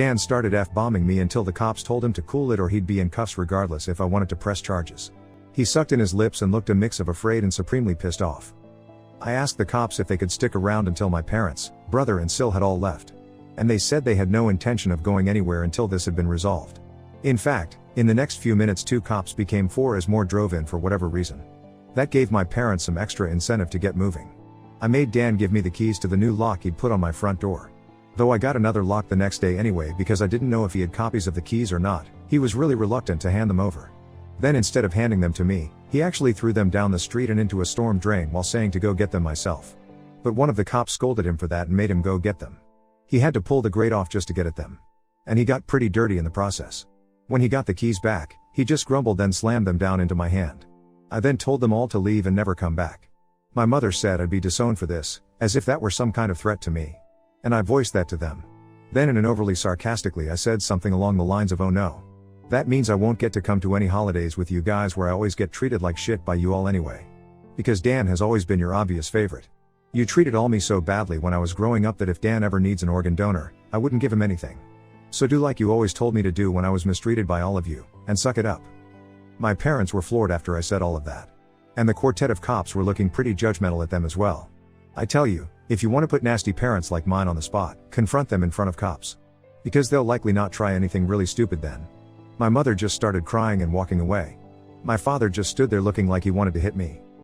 Dan started F-bombing me until the cops told him to cool it or he'd be in cuffs regardless if I wanted to press charges. He sucked in his lips and looked a mix of afraid and supremely pissed off. I asked the cops if they could stick around until my parents, brother and Sil had all left. And they said they had no intention of going anywhere until this had been resolved. In fact, in the next few minutes 2 cops became 4 as more drove in for whatever reason. That gave my parents some extra incentive to get moving. I made Dan give me the keys to the new lock he'd put on my front door. Though I got another lock the next day anyway because I didn't know if he had copies of the keys or not, he was really reluctant to hand them over. Then instead of handing them to me, he actually threw them down the street and into a storm drain while saying to go get them myself. But one of the cops scolded him for that and made him go get them. He had to pull the grate off just to get at them. And he got pretty dirty in the process. When he got the keys back, he just grumbled then slammed them down into my hand. I then told them all to leave and never come back. My mother said I'd be disowned for this, as if that were some kind of threat to me. And I voiced that to them. Then in an overly sarcastically I said something along the lines of, "Oh no. That means I won't get to come to any holidays with you guys where I always get treated like shit by you all anyway. Because Dan has always been your obvious favorite. You treated all me so badly when I was growing up that if Dan ever needs an organ donor, I wouldn't give him anything. So do like you always told me to do when I was mistreated by all of you, and suck it up." My parents were floored after I said all of that. And the quartet of cops were looking pretty judgmental at them as well. I tell you, if you want to put nasty parents like mine on the spot, confront them in front of cops. Because they'll likely not try anything really stupid then. My mother just started crying and walking away. My father just stood there looking like he wanted to hit me.